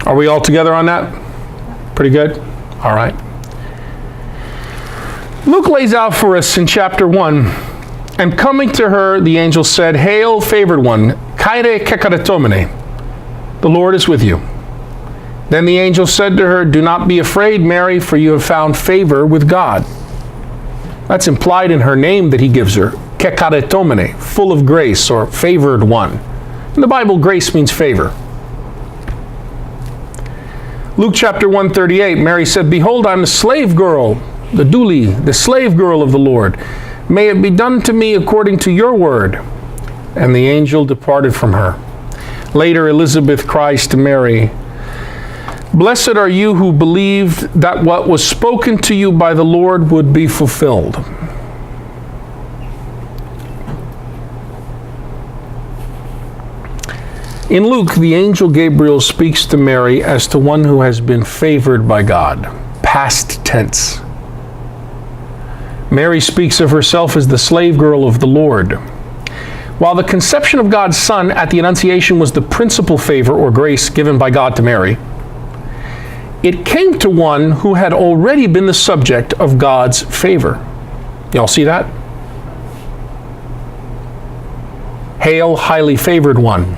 Are we all together on that? Pretty good? All right. Luke lays out for us in chapter 1, and coming to her, the angel said, "Hail, favored one, Kyrie kekaratomene, the Lord is with you." Then the angel said to her, "Do not be afraid, Mary, for you have found favor with God." That's implied in her name that he gives her, kekaratomene, full of grace, or favored one. In the Bible, grace means favor. Luke chapter 1:38, Mary said, "Behold, I'm the slave girl, the douli, the slave girl of the Lord. May it be done to me according to your word." And the angel departed from her. Later, Elizabeth cries to Mary, "Blessed are you who believed that what was spoken to you by the Lord would be fulfilled." In Luke, the angel Gabriel speaks to Mary as to one who has been favored by God, past tense. Mary speaks of herself as the slave girl of the Lord. While the conception of God's Son at the Annunciation was the principal favor or grace given by God to Mary, it came to one who had already been the subject of God's favor. Y'all see that? Hail, highly favored one.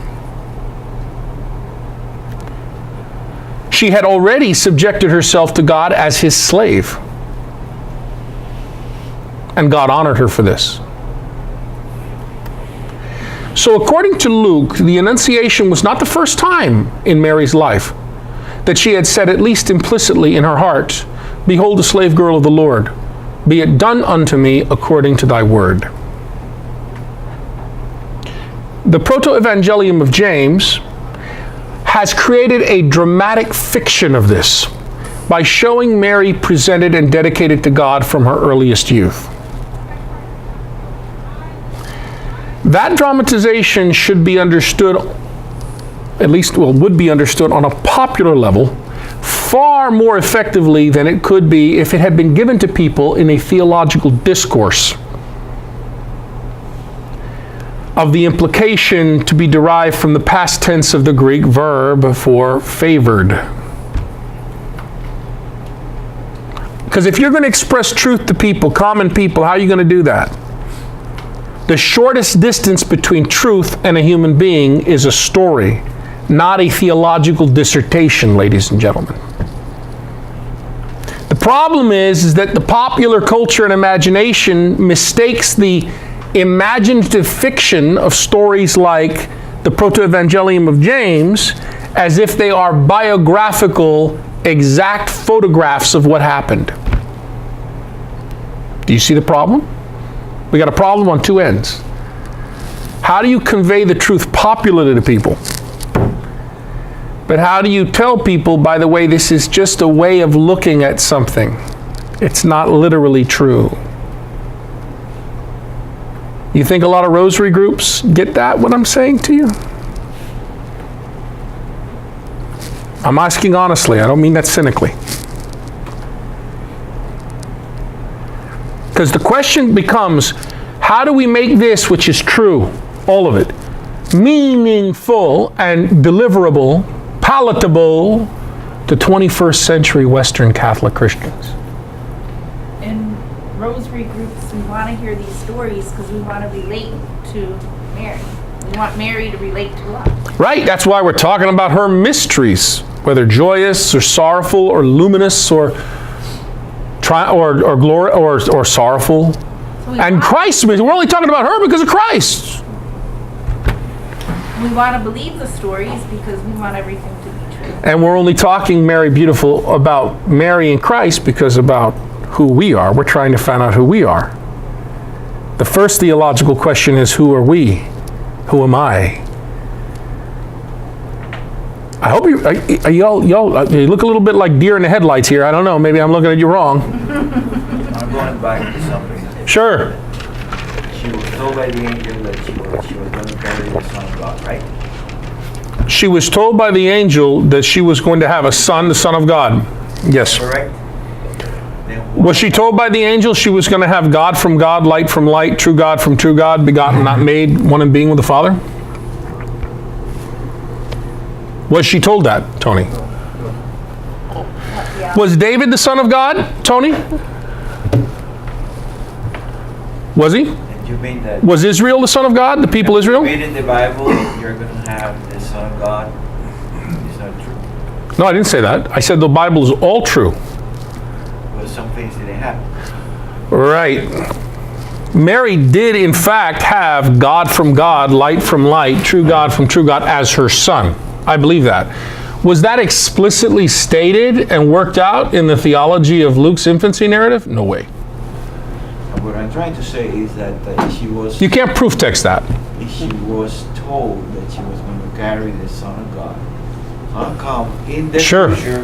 She had already subjected herself to God as his slave. And God honored her for this. So according to Luke, the Annunciation was not the first time in Mary's life that she had said, at least implicitly in her heart, "Behold the slave girl of the Lord, be it done unto me according to thy word." The Proto-Evangelium of James has created a dramatic fiction of this by showing Mary presented and dedicated to God from her earliest youth. That dramatization should be understood, at least, would be understood on a popular level far more effectively than it could be if it had been given to people in a theological discourse of the implication to be derived from the past tense of the Greek verb for favored. Because if you're going to express truth to people, common people, how are you going to do that? The shortest distance between truth and a human being is a story, not a theological dissertation, ladies and gentlemen. The problem is that the popular culture and imagination mistakes the imaginative fiction of stories like the Proto-Evangelium of James as if they are biographical, exact photographs of what happened. Do you see the problem? We got a problem on two ends. How do you convey the truth popularly to people? But how do you tell people, by the way, this is just a way of looking at something? It's not literally true. You think a lot of rosary groups get that, what I'm saying to you? I'm asking honestly. I don't mean that cynically. Because the question becomes, how do we make this, which is true, all of it, meaningful and deliverable, palatable to 21st century Western Catholic Christians? In rosary groups, we want to hear these stories because we want to relate to Mary. We want Mary to relate to us. Right, that's why we're talking about her mysteries, whether joyous or sorrowful or luminous or glory or sorrowful. So And Christ, we're only talking about her because of Christ. we want to believe the stories because we want everything to be true. And we're only talking, Mary Beautiful, about Mary and Christ because about who we are. We're trying to find out who we are. The first theological question is, who are we? Who am I? I hope you look a little bit like deer in the headlights here. I don't know. Maybe I'm looking at you wrong. I'm going back to something. Sure. She was told by the angel that she was going to carry the Son of God, right? She was told by the angel that she was going to have a son, the Son of God. Yes. Correct? Was she told by the angel she was going to have God from God, light from light, true God from true God, begotten, not made, one in being with the Father? Was she told that, Tony? Yeah. Was David the son of God, Tony? Was he? And you mean that Was Israel the son of God, the people Israel? read in the Bible, you're going to have the Son of God? It's not true. No, I didn't say that. I said the Bible is all true. Well, some things didn't happen. Right. Mary did, in fact, have God from God, light from light, true God from true God as her son. I believe that. Was that explicitly stated and worked out in the theology of Luke's infancy narrative? No way. And what I'm trying to say is that she was You can't proof text that. she was told that she was going to carry the Son of God. How come in the Sure. future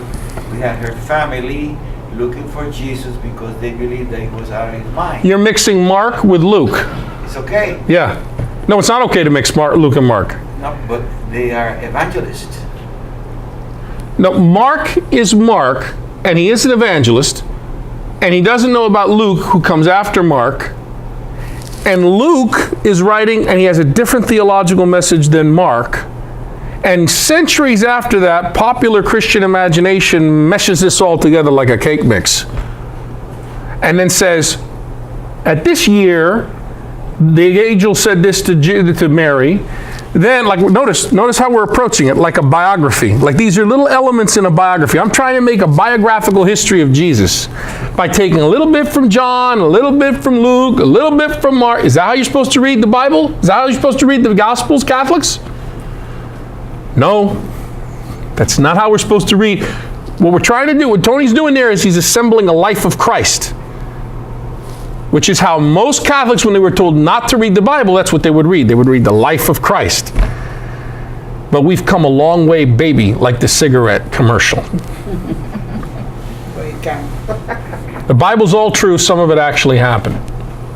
we had her family looking for Jesus because they believed that he was out of his mind? You're mixing Mark with Luke. It's okay. Yeah. No, it's not okay to mix Luke and Mark. No, but they are evangelists. No, Mark is Mark, and he is an evangelist, and he doesn't know about Luke, who comes after Mark. And Luke is writing, and he has a different theological message than Mark. And centuries after that, popular Christian imagination meshes this all together like a cake mix. And then says, at this year, the angel said this to Mary. Then, like, notice how we're approaching it, like a biography. Like, these are little elements in a biography. I'm trying to make a biographical history of Jesus by taking a little bit from John, a little bit from Luke, a little bit from Mark. Is that how you're supposed to read the Bible? Is that how you're supposed to read the Gospels, Catholics? No, that's not how we're supposed to read. What we're trying to do, what Tony's doing there is he's assembling a life of Christ, which is how most Catholics, when they were told not to read the Bible, that's what they would read. They would read the life of Christ. But we've come a long way, baby, like the cigarette commercial. The Bible's all true. Some of it actually happened.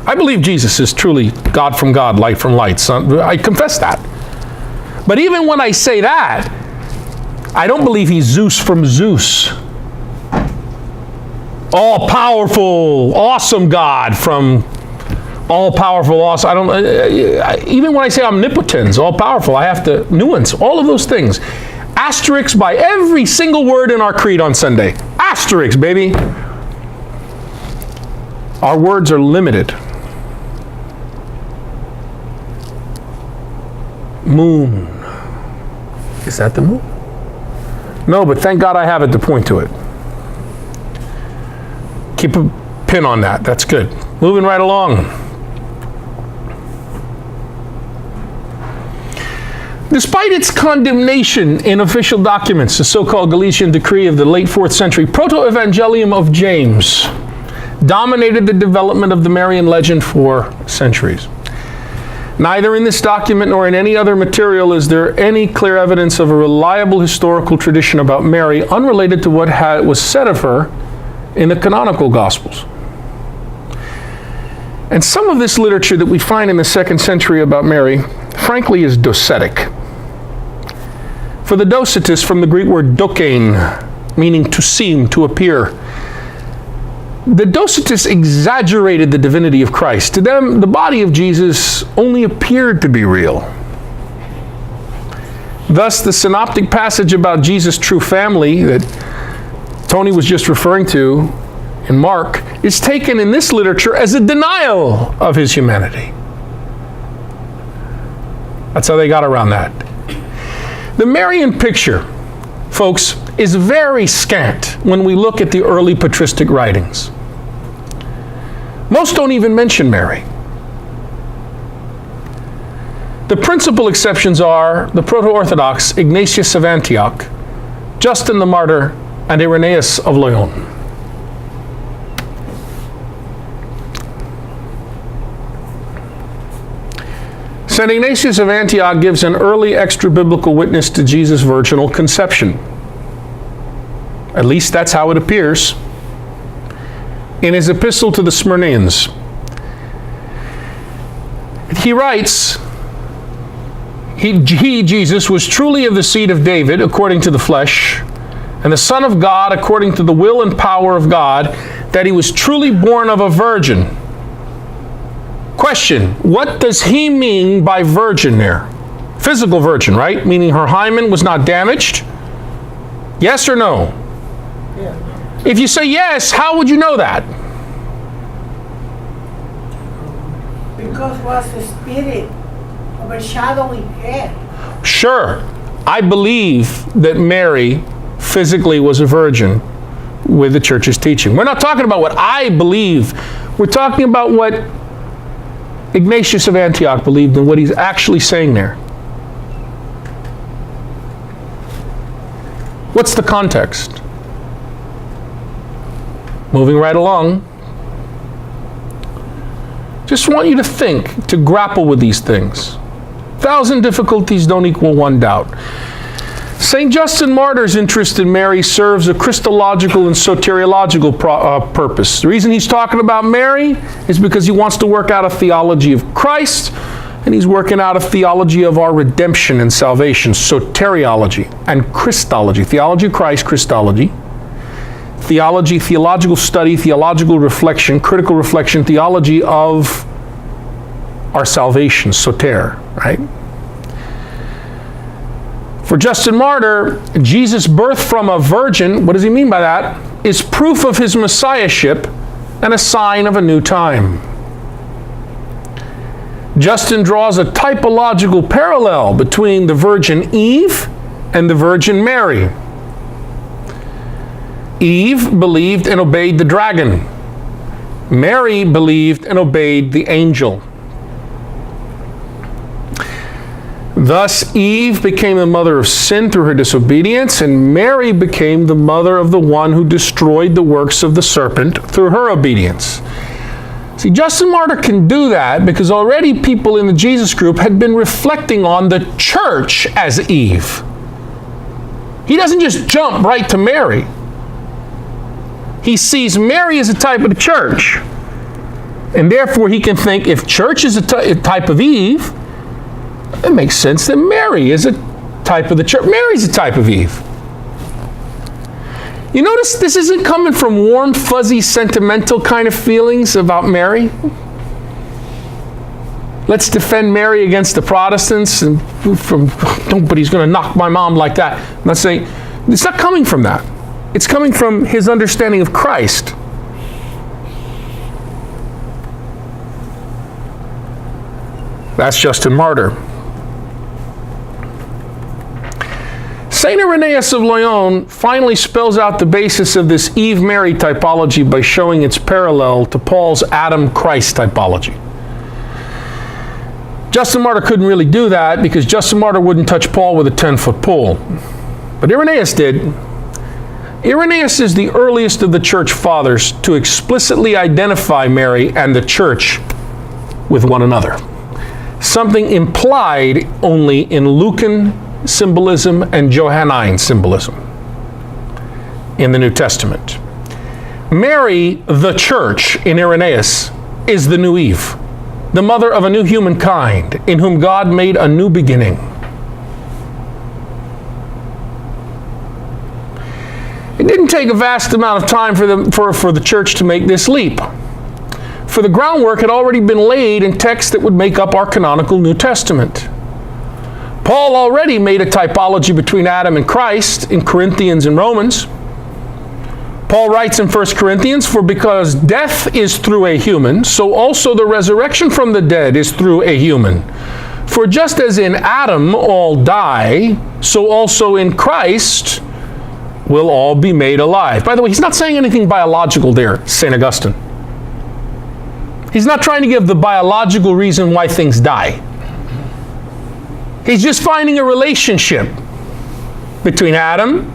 I believe Jesus is truly God from God, light from light. Son, I confess that. But even when I say that, I don't believe he's Zeus from Zeus. All-powerful, awesome God from all-powerful, awesome. I don't. Even when I say omnipotence, all-powerful, I have to nuance all of those things. Asterisk by every single word in our creed on Sunday. Asterisk, baby. Our words are limited. Moon. Is that the moon? No, but thank God I have it to point to it. Keep a pin on that. That's good. Moving right along. Despite its condemnation in official documents, the so-called Galatian decree of the late 4th century, Proto-Evangelium of James dominated the development of the Marian legend for centuries. Neither in this document nor in any other material is there any clear evidence of a reliable historical tradition about Mary unrelated to what was said of her in the canonical Gospels. And some of this literature that we find in the 2nd century about Mary, frankly, is docetic. For the Docetus, from the Greek word dokein, meaning to seem, to appear, the Docetus exaggerated the divinity of Christ. To them, the body of Jesus only appeared to be real. Thus, the synoptic passage about Jesus' true family that Tony was just referring to in Mark is taken in this literature as a denial of his humanity. That's how they got around that. The Marian picture, folks, is very scant when we look at the early patristic writings. Most don't even mention Mary. The principal exceptions are the proto-Orthodox Ignatius of Antioch, Justin the Martyr, and Irenaeus of Lyon. St. Ignatius of Antioch gives an early extra-biblical witness to Jesus' virginal conception. At least that's how it appears. In his epistle to the Smyrnaeans, he writes, he, Jesus, was truly of the seed of David, according to the flesh, and the Son of God, according to the will and power of God, that he was truly born of a virgin. Question, what does he mean by virgin there? Physical virgin, right? Meaning her hymen was not damaged? Yes or no? Yeah. If you say yes, how would you know that? Because was the spirit overshadowing her. Sure, I believe that Mary physically was a virgin with the church's teaching. We're not talking about what I believe. We're talking about what Ignatius of Antioch believed and what he's actually saying there. What's the context? Moving right along. Just want you to think, to grapple with these things. 1,000 difficulties don't equal one doubt. St. Justin Martyr's interest in Mary serves a Christological and soteriological purpose. The reason he's talking about Mary is because he wants to work out a theology of Christ, and he's working out a theology of our redemption and salvation, soteriology and Christology. Theology of Christ, Christology. Theology, theological study, theological reflection, critical reflection, theology of our salvation, soter, right? For Justin Martyr, Jesus' birth from a virgin, what does he mean by that? Is proof of his messiahship and a sign of a new time. Justin draws a typological parallel between the Virgin Eve and the Virgin Mary. Eve believed and obeyed the dragon. Mary believed and obeyed the angel. Thus, Eve became the mother of sin through her disobedience, and Mary became the mother of the one who destroyed the works of the serpent through her obedience. See, Justin Martyr can do that because already people in the Jesus group had been reflecting on the church as Eve. He doesn't just jump right to Mary. He sees Mary as a type of the church. And therefore he can think if church is a type of Eve, it makes sense that Mary is a type of the church. Mary's a type of Eve. You notice this isn't coming from warm, fuzzy, sentimental kind of feelings about Mary. Let's defend Mary against the Protestants and nobody's going to knock my mom like that. I'm not saying, it's not coming from that. It's coming from his understanding of Christ. That's Justin Martyr. Saint Irenaeus of Lyon finally spells out the basis of this Eve-Mary typology by showing its parallel to Paul's Adam-Christ typology. Justin Martyr couldn't really do that because Justin Martyr wouldn't touch Paul with a 10-foot pole. But Irenaeus did. Irenaeus is the earliest of the church fathers to explicitly identify Mary and the church with one another. Something implied only in Lucan symbolism and Johannine symbolism in the New Testament. Mary, the church, in Irenaeus, is the new Eve, the mother of a new humankind in whom God made a new beginning. It didn't take a vast amount of time for the church to make this leap. For the groundwork had already been laid in texts that would make up our canonical New Testament. Paul already made a typology between Adam and Christ in Corinthians and Romans. Paul writes in 1 Corinthians, "For because death is through a human, so also the resurrection from the dead is through a human. For just as in Adam all die, so also in Christ will all be made alive." By the way, he's not saying anything biological there, St. Augustine. He's not trying to give the biological reason why things die. He's just finding a relationship between Adam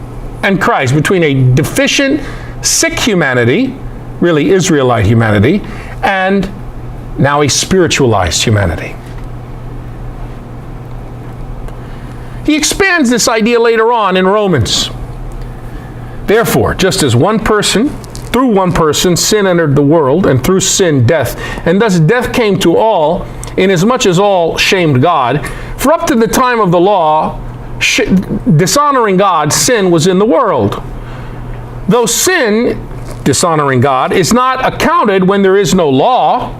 and Christ, between a deficient, sick humanity, really Israelite humanity, and now a spiritualized humanity. He expands this idea later on in Romans. Therefore, just as through one person, sin entered the world, and through sin, death. And thus death came to all, inasmuch as all shamed God. For up to the time of the law, dishonoring God, sin was in the world. Though sin, dishonoring God, is not accounted when there is no law,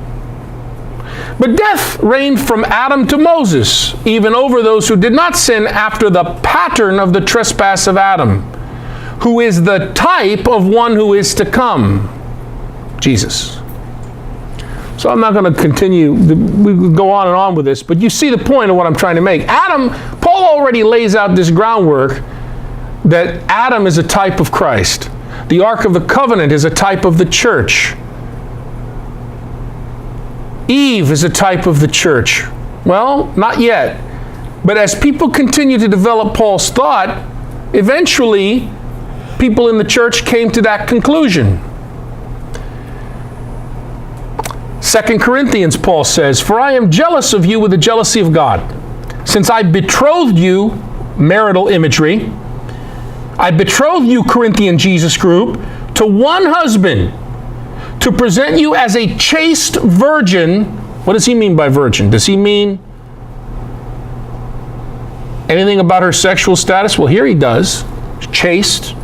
but death reigned from Adam to Moses, even over those who did not sin after the pattern of the trespass of Adam, who is the type of one who is to come, Jesus. So I'm not going to continue. We could go on and on with this, but you see the point of what I'm trying to make. Paul already lays out this groundwork that Adam is a type of Christ. The Ark of the Covenant is a type of the church. Eve is a type of the church. Well, not yet. But as people continue to develop Paul's thought, eventually people in the church came to that conclusion. 2 Corinthians, Paul says, "For I am jealous of you with the jealousy of God, since I betrothed you," marital imagery, "I betrothed you, Corinthian Jesus group, to one husband, to present you as a chaste virgin." What does he mean by virgin? Does he mean anything about her sexual status? Well, here he does. Chaste.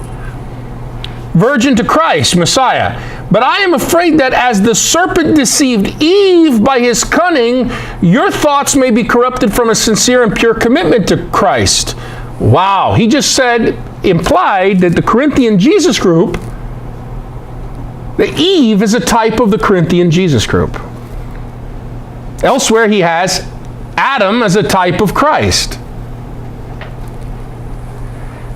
"Virgin to Christ, Messiah. But I am afraid that as the serpent deceived Eve by his cunning, your thoughts may be corrupted from a sincere and pure commitment to Christ." Wow. He just implied that the Corinthian Jesus group, that Eve is a type of the Corinthian Jesus group. Elsewhere, he has Adam as a type of Christ.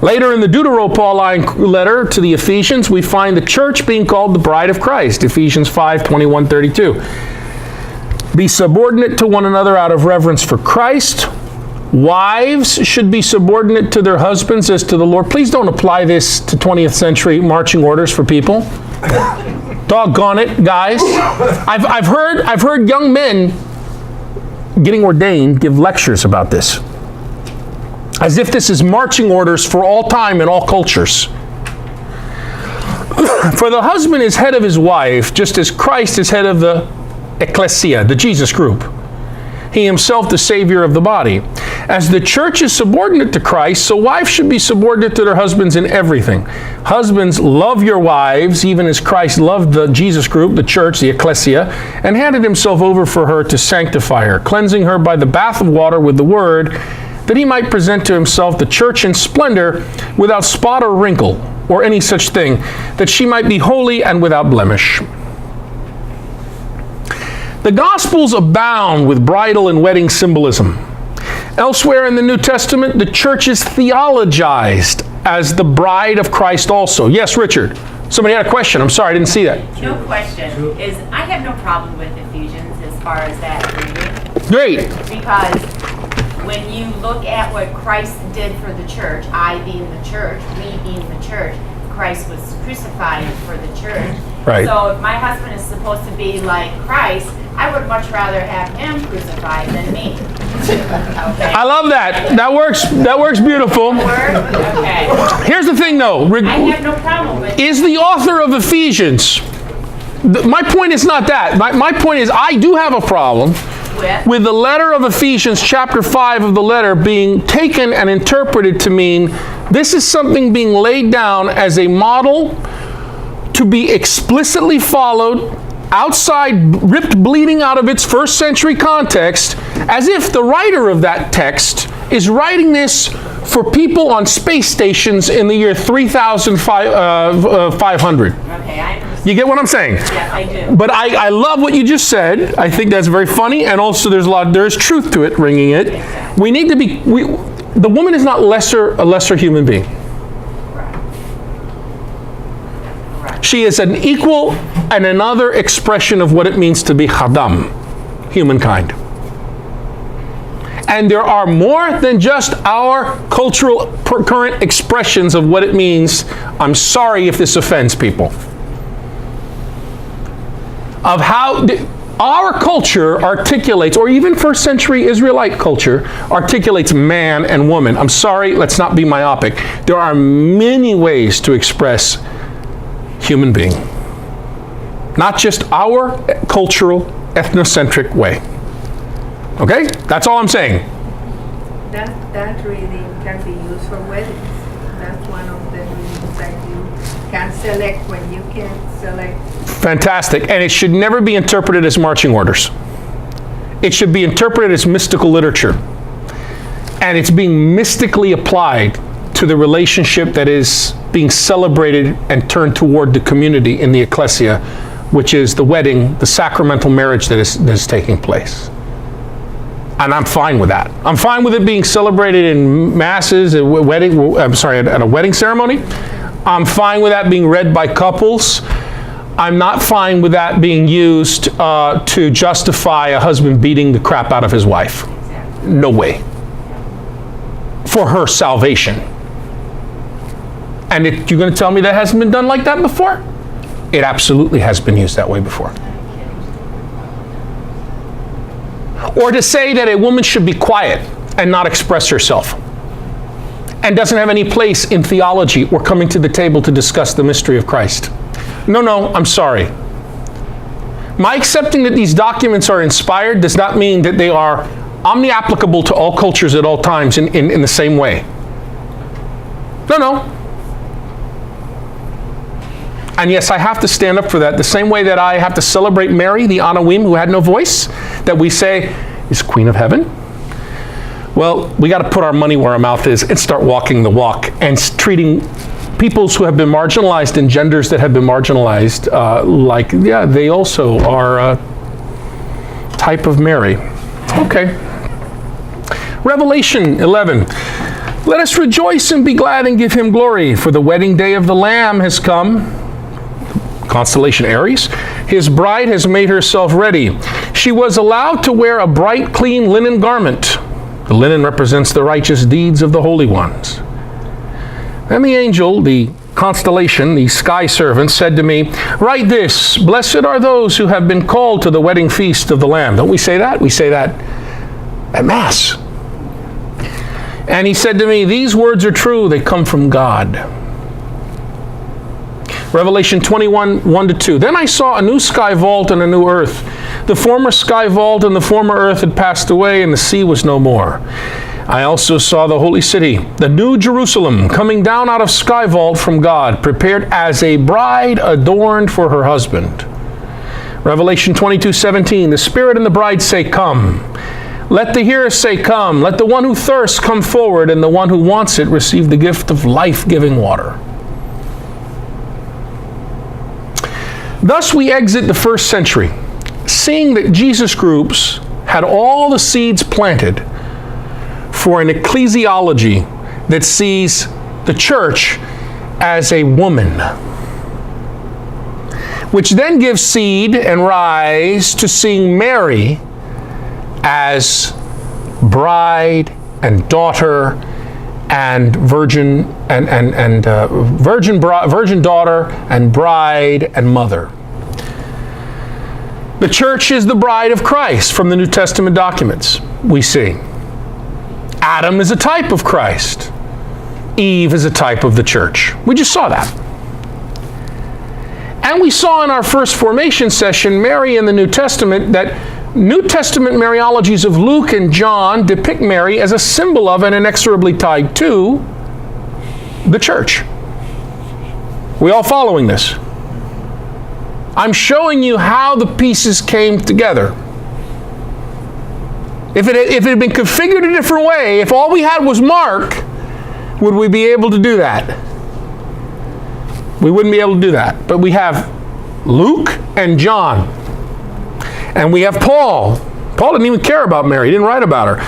Later in the Deuteropauline letter to the Ephesians, we find the church being called the bride of Christ, Ephesians 5:21-32. "Be subordinate to one another out of reverence for Christ. Wives should be subordinate to their husbands as to the Lord." Please don't apply this to 20th century marching orders for people. Doggone it, guys. I've heard young men getting ordained give lectures about this, as if this is marching orders for all time in all cultures. "For the husband is head of his wife, just as Christ is head of the ecclesia," the Jesus group. "He himself the Savior of the body. As the church is subordinate to Christ, so wives should be subordinate to their husbands in everything. Husbands, love your wives, even as Christ loved the Jesus group, the church, the ecclesia, and handed himself over for her to sanctify her, cleansing her by the bath of water with the word, that he might present to himself the church in splendor, without spot or wrinkle, or any such thing, that she might be holy and without blemish." The Gospels abound with bridal and wedding symbolism. Elsewhere in the New Testament, the church is theologized as the bride of Christ also. Yes, Richard. Somebody had a question. I'm sorry, I didn't see that. No question. I have no problem with Ephesians as far as that reading. Great. Because when you look at what Christ did for the church, I being the church, we being the church, Christ was crucified for the church. Right. So if my husband is supposed to be like Christ, I would much rather have him crucified than me. Okay. I love that. That works beautiful. Okay. Here's the thing, though. I have no problem with it. Is the author of Ephesians, my point is not that. My point is I do have a problem with the letter of Ephesians, chapter 5 of the letter, being taken and interpreted to mean this is something being laid down as a model to be explicitly followed, outside, ripped bleeding out of its first century context, as if the writer of that text is writing this for people on space stations in the year 3500. Okay, I understand. You get what I'm saying? Yes, I do. But I love what you just said. I think that's very funny, and also there's truth to it, ringing it. Exactly. We need to be, the woman is not a lesser human being. Correct. She is an equal and another expression of what it means to be Chadam, humankind. And there are more than just our cultural current expressions of what it means. I'm sorry if this offends people. Of how our culture articulates, or even first century Israelite culture articulates man and woman. I'm sorry, let's not be myopic. There are many ways to express human being. Not just our cultural, ethnocentric way. Okay? That's all I'm saying. That reading can be used for weddings. That's one of the readings that you can select when you can select. Fantastic. And it should never be interpreted as marching orders. It should be interpreted as mystical literature. And it's being mystically applied to the relationship that is being celebrated and turned toward the community in the ecclesia, which is the wedding, the sacramental marriage that is taking place. And I'm fine with that. I'm fine with it being celebrated in masses, at a wedding ceremony. I'm fine with that being read by couples. I'm not fine with that being used to justify a husband beating the crap out of his wife. No way. For her salvation. And you're going to tell me that hasn't been done like that before? It absolutely has been used that way before. Or to say that a woman should be quiet and not express herself and doesn't have any place in theology or coming to the table to discuss the mystery of Christ. No, I'm sorry. My accepting that these documents are inspired does not mean that they are omni-applicable to all cultures at all times in the same way. No. And yes, I have to stand up for that. The same way that I have to celebrate Mary, the Anawim, who had no voice, that we say is Queen of Heaven. Well, we got to put our money where our mouth is and start walking the walk and treating peoples who have been marginalized and genders that have been marginalized they also are a type of Mary. Okay. Revelation 11. Let us rejoice and be glad and give him glory, for the wedding day of the Lamb has come. Constellation Aries. His bride has made herself ready. She was allowed to wear a bright, clean linen garment. The linen represents the righteous deeds of the holy ones. And the angel, the constellation, the sky servant, said to me, write this, blessed are those who have been called to the wedding feast of the Lamb. Don't we say that? We say that at Mass. And he said to me, these words are true. They come from God. Revelation 21, 1-2. Then I saw a new sky vault and a new earth. The former sky vault and the former earth had passed away, and the sea was no more. I also saw the holy city, the new Jerusalem, coming down out of sky vault from God, prepared as a bride adorned for her husband. Revelation 22:17. The Spirit and the bride say, come. Let the hearer say, come. Let the one who thirsts come forward, and the one who wants it receive the gift of life-giving water. Thus we exit the first century, seeing that Jesus groups had all the seeds planted for an ecclesiology that sees the church as a woman, which then gives seed and rise to seeing Mary as bride and daughter and virgin daughter and bride and mother. The church is the bride of Christ from the New Testament documents we see. Adam is a type of Christ. Eve is a type of the church. We just saw that. And we saw in our first formation session, Mary in the New Testament, that New Testament Mariologies of Luke and John depict Mary as a symbol of and inexorably tied to the church. We all following this? I'm showing you how the pieces came together. If it had been configured a different way, if all we had was Mark, would we be able to do that? We wouldn't be able to do that. But we have Luke and John. And we have Paul. Paul didn't even care about Mary. He didn't write about her.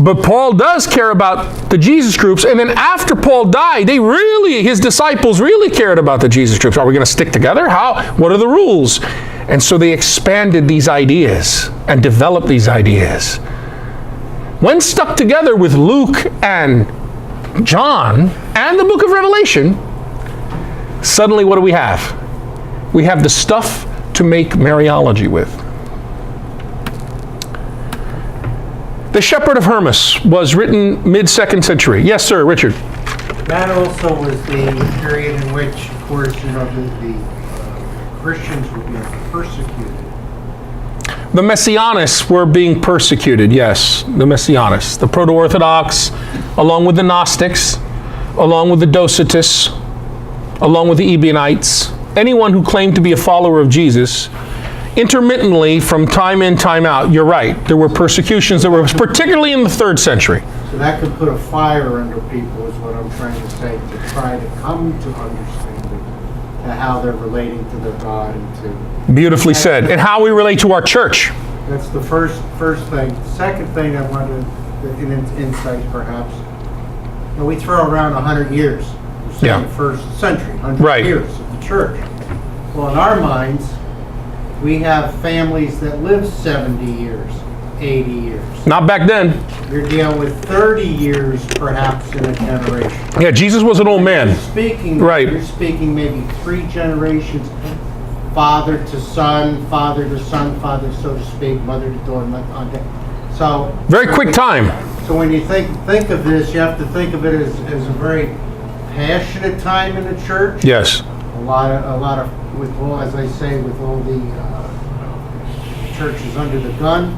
But Paul does care about the Jesus groups. And then after Paul died, his disciples really cared about the Jesus groups. Are we going to stick together? How? What are the rules? And so they expanded these ideas and developed these ideas. When stuck together with Luke and John and the book of Revelation, suddenly what do we have? We have the stuff to make Mariology with. The Shepherd of Hermas was written mid-2nd century. Yes, sir, Richard. That also was the period in which, of course, the Christians were being persecuted. The Messianists were being persecuted, yes. The Messianists. The Proto-Orthodox, along with the Gnostics, along with the Docetists, along with the Ebionites, anyone who claimed to be a follower of Jesus, intermittently from time in, time out, you're right, there were persecutions that were particularly in the 3rd century. So that could put a fire under people, is what I'm trying to say, to try to come to understanding to how they're relating to their God and to. Beautifully said. And how we relate to our church. That's the first thing. Second thing I wanted, in insight perhaps, we throw around 100 years. We're saying Yeah. first century, 100 Right. years of the church. Well, in our minds, we have families that live 70 years, 80 years. Not back then. You're dealing with 30 years perhaps in a generation. Yeah, Jesus was an old man. Speaking, Right. You're speaking maybe 3 generations, father to son, father, so to speak, mother to daughter, so. Very quick time. So when you think of this, you have to think of it as a very passionate time in the church. Yes. A lot of, with all, as I say, with all the churches under the gun.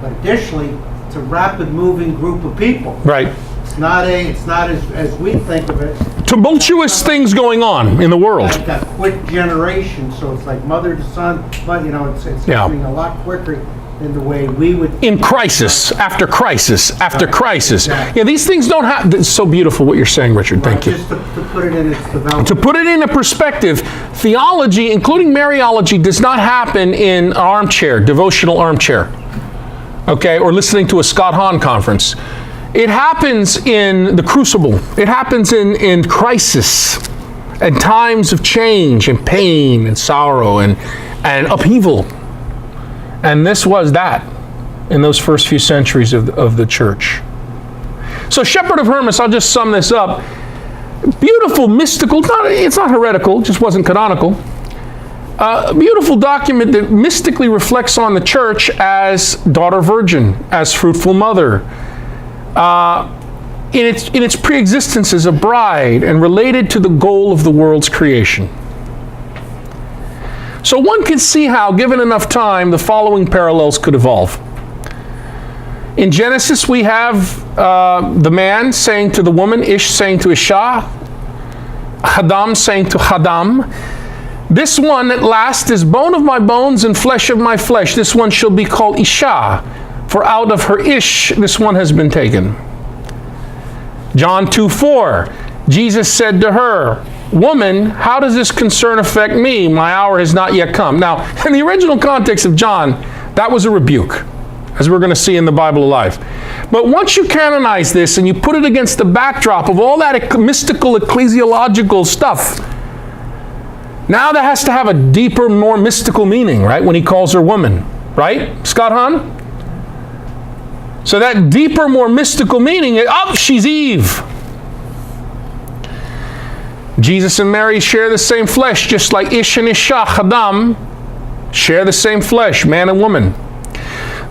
But additionally, it's a rapid moving group of people. Right. It's not as we think of it, Tumultuous things going on in the world. like a quick generation. So it's like mother to son, but it's Yeah. happening a lot quicker than the way we would. In crisis, after crisis, after crisis. Exactly. Yeah, these things don't happen. It's so beautiful what you're saying, Richard. Thank you. Just to put it in its development. To put it in a perspective, theology, including Mariology, does not happen in an armchair, devotional armchair, okay, or listening to a Scott Hahn conference. It happens in the crucible. It happens in crisis and times of change and pain and sorrow and upheaval. And this was that in those first few centuries of the church. So Shepherd of Hermas, I'll just sum this up. Beautiful, mystical, it's not heretical, it just wasn't canonical. A beautiful document that mystically reflects on the church as daughter virgin, as fruitful mother, in its pre-existence as a bride and related to the goal of the world's creation. So one can see how, given enough time, the following parallels could evolve. In Genesis, we have the man saying to the woman, Ish saying to Isha, Hadam saying to Hadam, this one at last is bone of my bones and flesh of my flesh. This one shall be called Isha, for out of her Ish this one has been taken. John 2:4, Jesus said to her, woman, how does this concern affect me? My hour has not yet come. Now, in the original context of John, that was a rebuke, as we're going to see in the Bible Alive. But once you canonize this and you put it against the backdrop of all that mystical, ecclesiological stuff, now that has to have a deeper, more mystical meaning, right? When he calls her woman, right? Scott Hahn? So that deeper, more mystical meaning, she's Eve. Jesus and Mary share the same flesh, just like Ish and Isha, Hadam, share the same flesh, man and woman.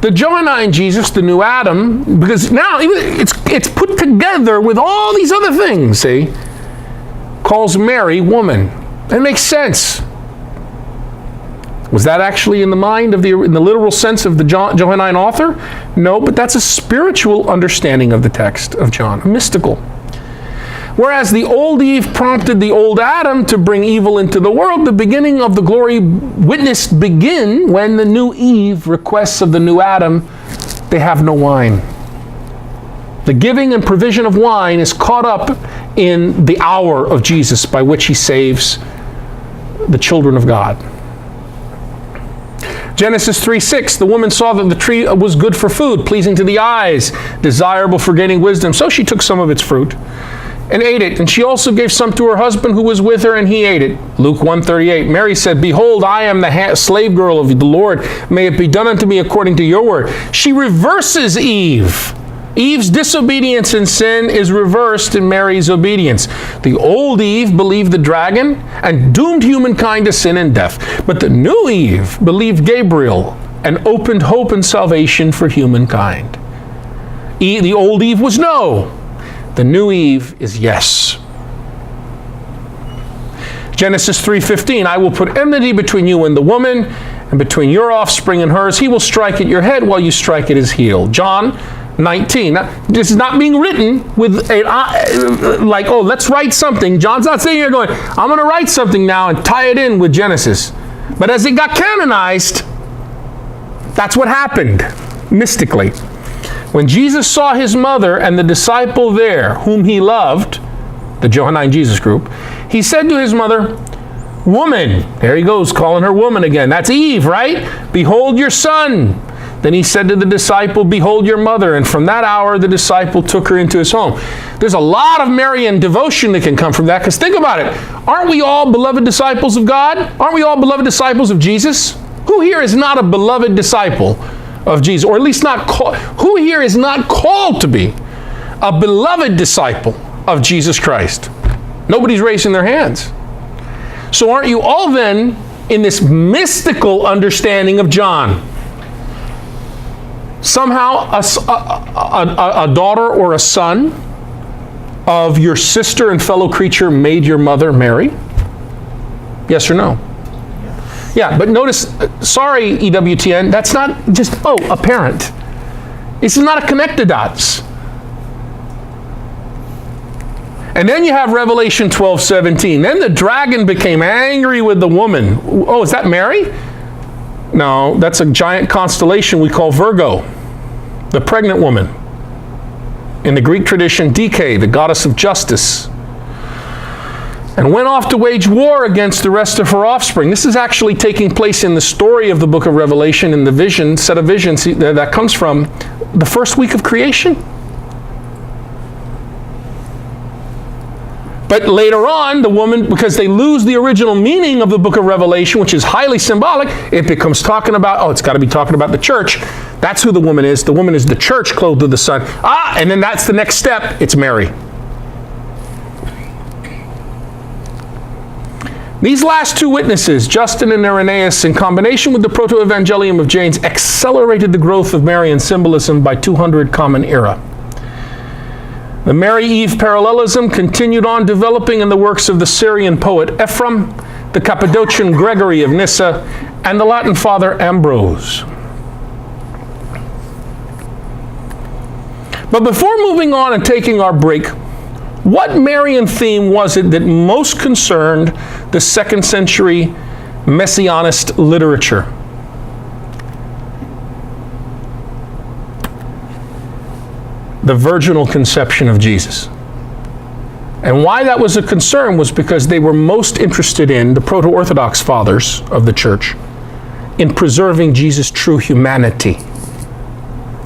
The Johannine Jesus, the new Adam, because now it's put together with all these other things, see, calls Mary woman. That makes sense. Was that actually in the mind of in the literal sense of the Johannine author? No, but that's a spiritual understanding of the text of John, a mystical. Whereas the old Eve prompted the old Adam to bring evil into the world, the beginning of the glory witnessed begin when the new Eve requests of the new Adam, they have no wine. The giving and provision of wine is caught up in the hour of Jesus by which he saves the children of God. Genesis 3:6, the woman saw that the tree was good for food, pleasing to the eyes, desirable for gaining wisdom. So she took some of its fruit and ate it. And she also gave some to her husband who was with her, and he ate it. Luke 1:38, Mary said, behold, I am the slave girl of the Lord. May it be done unto me according to your word. She reverses Eve. Eve's disobedience and sin is reversed in Mary's obedience. The old Eve believed the dragon and doomed humankind to sin and death. But the new Eve believed Gabriel and opened hope and salvation for humankind. The old Eve was no. The new Eve is yes. Genesis 3:15, I will put enmity between you and the woman, and between your offspring and hers. He will strike at your head while you strike at his heel. John 19. Now, this is not being written with like, oh, let's write something. John's not sitting here going, I'm going to write something now and tie it in with Genesis. But as it got canonized, that's what happened, mystically. When Jesus saw his mother and the disciple there, whom he loved, the Johannine Jesus group, he said to his mother, "Woman," there he goes, calling her woman again. That's Eve, right? "Behold your son." Then he said to the disciple, "Behold your mother." And from that hour, the disciple took her into his home. There's a lot of Marian devotion that can come from that, because think about it. Aren't we all beloved disciples of God? Aren't we all beloved disciples of Jesus? Who here is not a beloved disciple of Jesus? Or at least not called? Who here is not called to be a beloved disciple of Jesus Christ? Nobody's raising their hands. So aren't you all then in this mystical understanding of John? Somehow a daughter or a son of your sister and fellow creature made your mother Mary? Yes or no? Yeah, but notice, sorry EWTN, that's not just, a parent. This is not a connect the dots. And then you have Revelation 12:17. Then the dragon became angry with the woman. Oh, is that Mary? No, that's a giant constellation we call Virgo, the pregnant woman. In the Greek tradition, Dike, the goddess of justice, and went off to wage war against the rest of her offspring. This is actually taking place in the story of the book of Revelation, in the vision, set of visions that comes from the first week of creation. But later on, the woman, because they lose the original meaning of the book of Revelation, which is highly symbolic, it becomes talking about, it's got to be talking about the church. That's who the woman is. The woman is the church clothed with the sun. And then that's the next step. It's Mary. These last two witnesses, Justin and Irenaeus, in combination with the Proto-Evangelium of James, accelerated the growth of Marian symbolism by 200 Common Era. The Mary-Eve parallelism continued on developing in the works of the Syrian poet Ephraim, the Cappadocian Gregory of Nyssa, and the Latin father Ambrose. But before moving on and taking our break, what Marian theme was it that most concerned the 2nd century Messianist literature? The virginal conception of Jesus. And why that was a concern was because they were most interested in, the Proto-Orthodox fathers of the church, in preserving Jesus' true humanity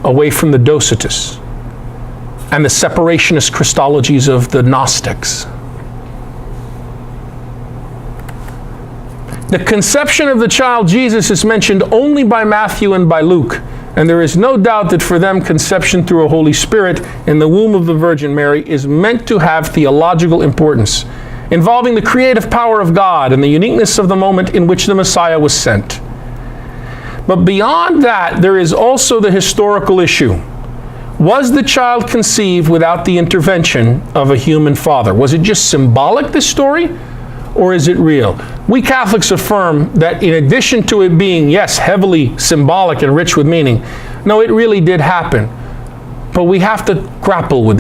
away from the Docetists and the separationist Christologies of the Gnostics. The conception of the child Jesus is mentioned only by Matthew and by Luke, and there is no doubt that for them conception through a Holy Spirit in the womb of the Virgin Mary is meant to have theological importance, involving the creative power of God and the uniqueness of the moment in which the Messiah was sent. But beyond that, there is also the historical issue. Was the child conceived without the intervention of a human father? Was it just symbolic, this story, or is it real? We Catholics affirm that in addition to it being, yes, heavily symbolic and rich with meaning, no, it really did happen. But we have to grapple with